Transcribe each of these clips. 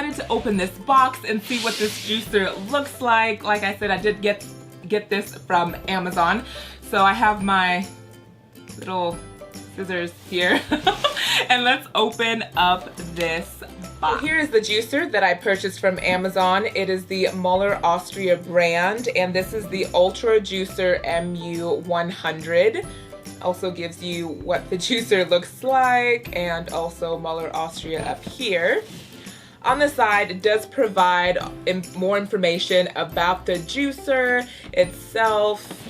wanted to open this box and see what this juicer looks like. Like I said, I did get this from Amazon. So I have my little scissors here. And let's open up this box. So here is the juicer that I purchased from Amazon. It is the Mueller Austria brand, and this is the Ultra Juicer MU100. Also gives you what the juicer looks like, and also Mueller Austria up here. On the side, it does provide more information about the juicer itself.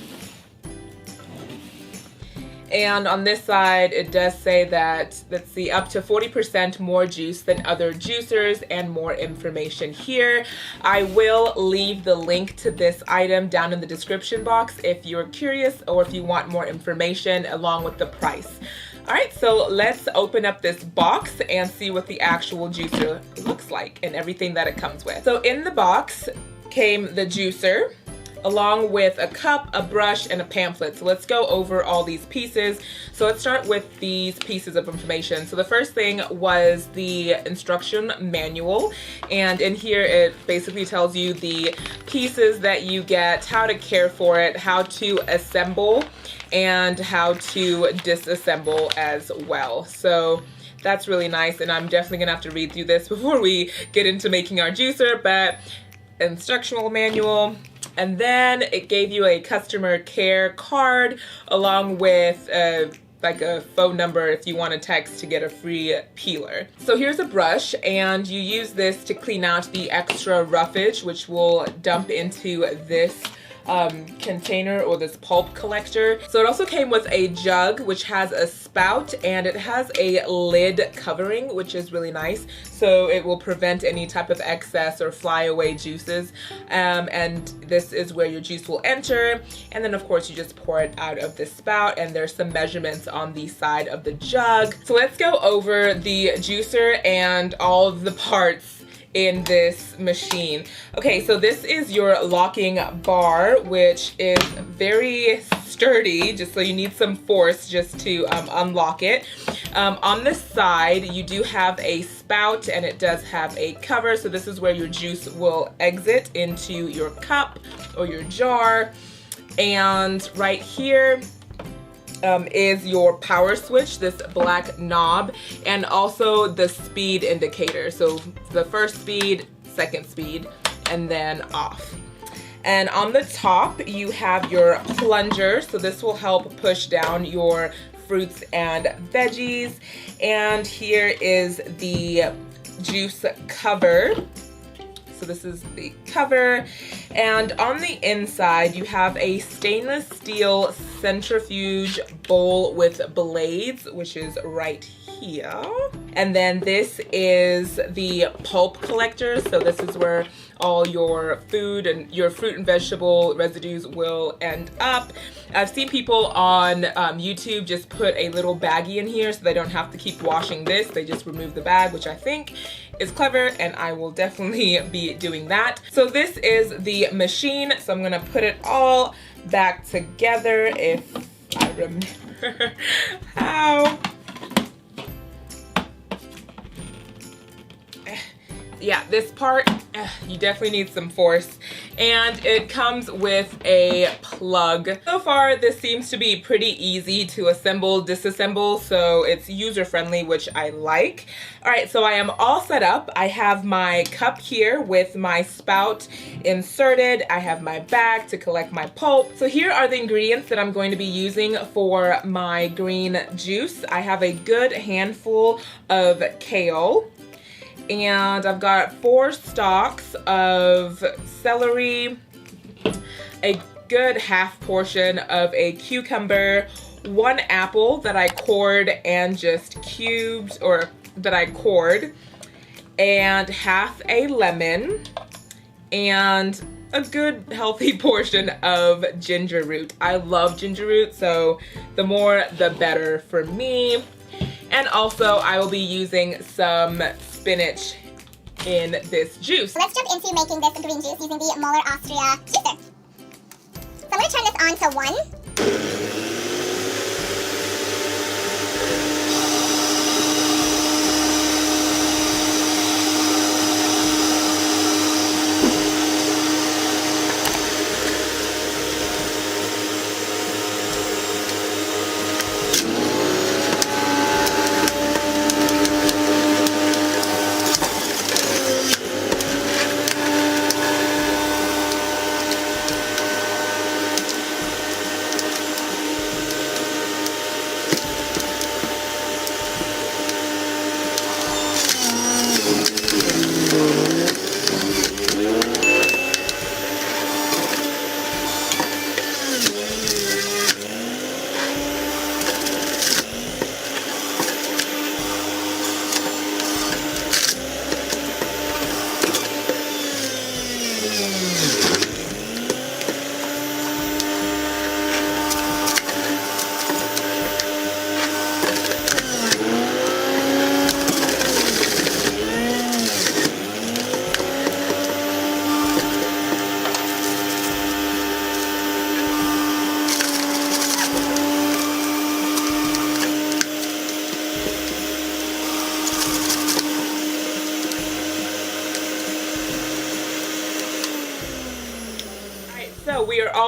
And on this side, it does say that, let's see, up to 40% more juice than other juicers, and more information here. I will leave the link to this item down in the description box if you're curious or if you want more information along with the price. All right, so let's open up this box and see what the actual juicer looks like and everything that it comes with. So in the box came the juicer, along with a cup, a brush, and a pamphlet. So let's go over all these pieces. So let's start with these pieces of information. So the first thing was the instruction manual, and in here it basically tells you the pieces that you get, how to care for it, how to assemble, and how to disassemble as well. So that's really nice, and I'm definitely gonna have to read through this before we get into making our juicer. But instructional manual, and then it gave you a customer care card along with like a phone number if you want to text to get a free peeler. So here's a brush, and you use this to clean out the extra roughage, which will dump into this container or this pulp collector. So it also came with a jug which has a spout, and it has a lid covering, which is really nice, so it will prevent any type of excess or flyaway juices. And this is where your juice will enter, and then of course you just pour it out of the spout, and there's some measurements on the side of the jug. So let's go over the juicer and all of the parts in this machine. Okay, so this is your locking bar, which is very sturdy, just so you need some force just to unlock it. On the side, you do have a spout, and it does have a cover, so this is where your juice will exit into your cup or your jar. And right here is your power switch, this black knob, and also the speed indicator. So the first speed, second speed, and then off. And on the top, you have your plunger. So this will help push down your fruits and veggies. And here is the juice cover. So this is the cover, and on the inside you have a stainless steel centrifuge bowl with blades, which is right here. And then this is the pulp collector, so this is where all your food and your fruit and vegetable residues will end up. I've seen people on YouTube just put a little baggie in here so they don't have to keep washing this. They just remove the bag, which I think is clever, and I will definitely be doing that. So this is the machine, so I'm gonna put it all back together if I remember how. Yeah, this part, you definitely need some force, and it comes with a plug. So far, this seems to be pretty easy to assemble, disassemble, so it's user-friendly, which I like. All right, so I am all set up. I have my cup here with my spout inserted. I have my bag to collect my pulp. So here are the ingredients that I'm going to be using for my green juice. I have a good handful of kale, and I've got 4 stalks of celery, a good half portion of a cucumber, 1 apple that I cored and just cubed, or that I cored, and half a lemon, and a good healthy portion of ginger root. I love ginger root, so the more the better for me. And also I will be using some spinach in this juice. Let's jump into making this green juice using the Mueller Austria Juicer. So I'm going to turn this on to 1.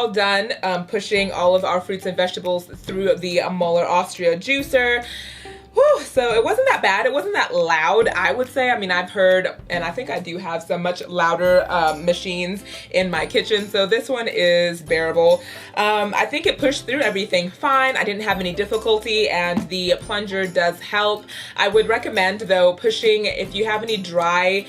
all done pushing all of our fruits and vegetables through the Mueller Austria juicer. Whew, so it wasn't that bad. It wasn't that loud, I would say. I mean, I've heard, and I think I do have some much louder machines in my kitchen, so this one is bearable. I think it pushed through everything fine. I didn't have any difficulty, and the plunger does help. I would recommend, though, pushing, if you have any dry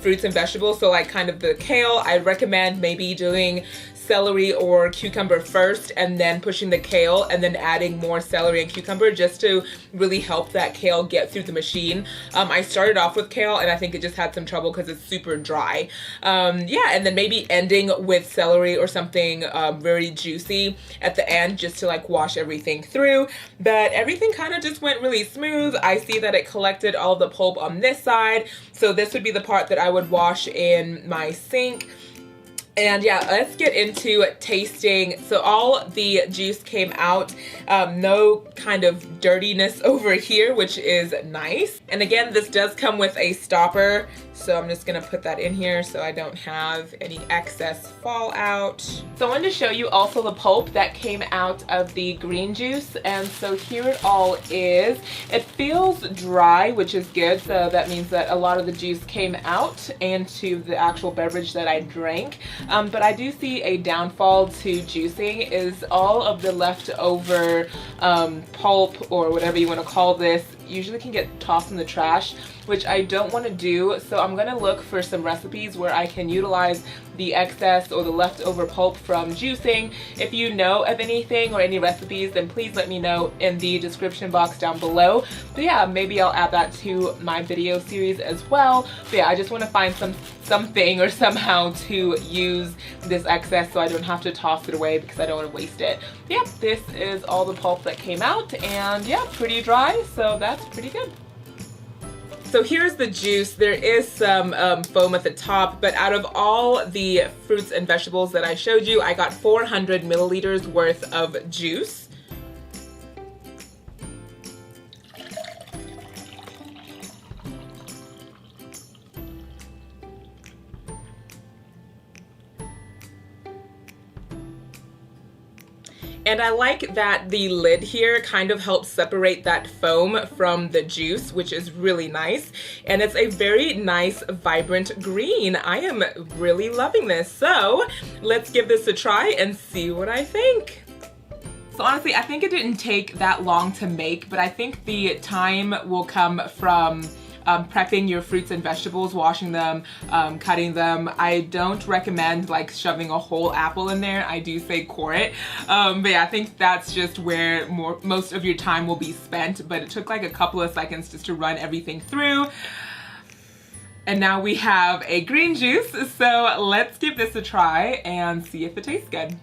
fruits and vegetables, so like kind of the kale, I'd recommend maybe doing celery or cucumber first and then pushing the kale and then adding more celery and cucumber just to really help that kale get through the machine. I started off with kale and I think it just had some trouble because it's super dry. Yeah, and then maybe ending with celery or something very juicy at the end just to like wash everything through. But everything kind of just went really smooth. I see that it collected all the pulp on this side, so this would be the part that I would wash in my sink. And yeah, let's get into tasting. So all the juice came out, no kind of dirtiness over here, which is nice. And again, this does come with a stopper, so I'm just gonna put that in here so I don't have any excess fallout. So I wanted to show you also the pulp that came out of the green juice, and so here it all is. It feels dry, which is good, so that means that a lot of the juice came out into the actual beverage that I drank. But I do see a downfall to juicing is all of the leftover pulp, or whatever you want to call this, usually can get tossed in the trash, which I don't want to do. So I'm going to look for some recipes where I can utilize the excess or the leftover pulp from juicing. If you know of anything or any recipes, then please let me know in the description box down below. But yeah, maybe I'll add that to my video series as well. But yeah, I just want to find something or somehow to use this excess so I don't have to toss it away because I don't want to waste it. But yeah, this is all the pulp that came out, and yeah, pretty dry, so that's pretty good. So here's the juice. There is some foam at the top, but out of all the fruits and vegetables that I showed you, I got 400 milliliters worth of juice. And I like that the lid here kind of helps separate that foam from the juice, which is really nice. And it's a very nice, vibrant green. I am really loving this. So let's give this a try and see what I think. So honestly, I think it didn't take that long to make, but I think the time will come from prepping your fruits and vegetables, washing them, cutting them. I don't recommend like shoving a whole apple in there. I do say core it. But yeah, I think that's just where most of your time will be spent. But it took like a couple of seconds just to run everything through. And now we have a green juice. So let's give this a try and see if it tastes good.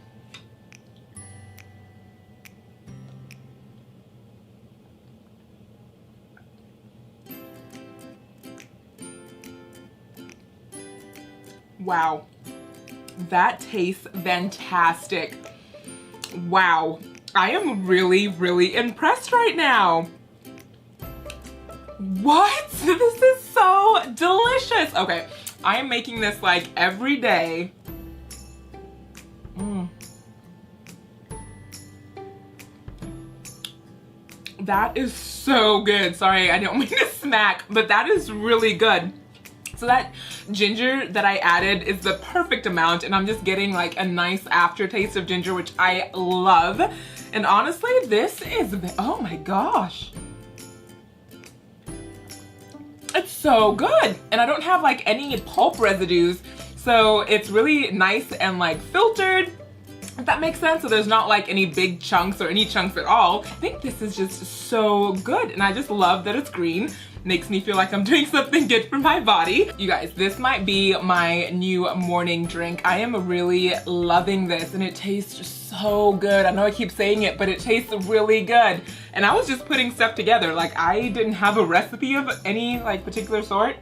Wow, that tastes fantastic. Wow, I am really, really impressed right now. What? This is so delicious. Okay, I am making this like every day. That is so good. Sorry, I don't mean to smack, but that is really good. So that ginger that I added is the perfect amount, and I'm just getting like a nice aftertaste of ginger, which I love. And honestly, this is, oh my gosh. It's so good. And I don't have like any pulp residues, so it's really nice and like filtered, if that makes sense. So there's not like any big chunks or any chunks at all. I think this is just so good, and I just love that it's green. Makes me feel like I'm doing something good for my body. You guys, this might be my new morning drink. I am really loving this, and it tastes so good. I know I keep saying it, but it tastes really good. And I was just putting stuff together. Like, I didn't have a recipe of any like particular sort.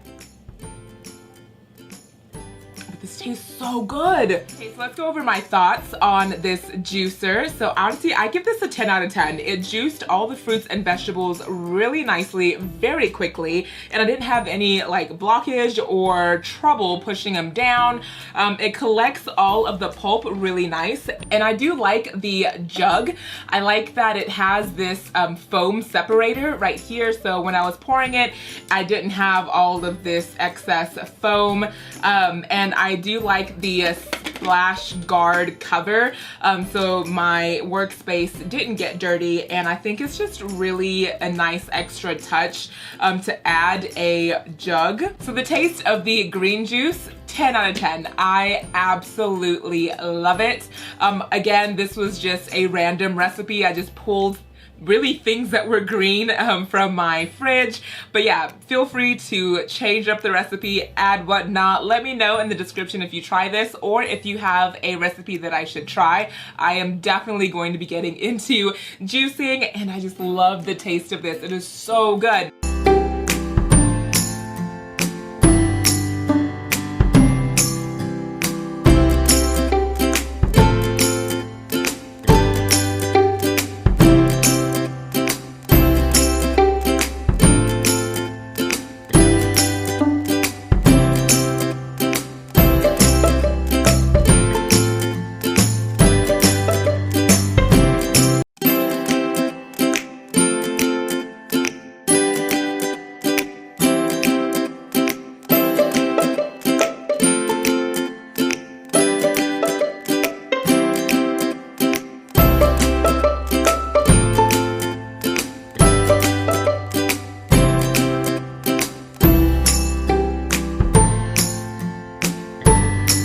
But this tastes so good. Okay, so let's go over my thoughts on this juicer. So honestly, I give this a 10 out of 10. It juiced all the fruits and vegetables really nicely, very quickly, and I didn't have any like blockage or trouble pushing them down. It collects all of the pulp really nice, and I do like the jug. I like that it has this foam separator right here, so when I was pouring it, I didn't have all of this excess foam, and I do like the splash guard cover, so my workspace didn't get dirty, and I think it's just really a nice extra touch to add a jug. So the taste of the green juice, 10 out of 10. I absolutely love it. Again, this was just a random recipe. I just pulled really things that were green from my fridge. But yeah, feel free to change up the recipe, add whatnot. Let me know in the description if you try this or if you have a recipe that I should try. I am definitely going to be getting into juicing, and I just love the taste of this. It is so good.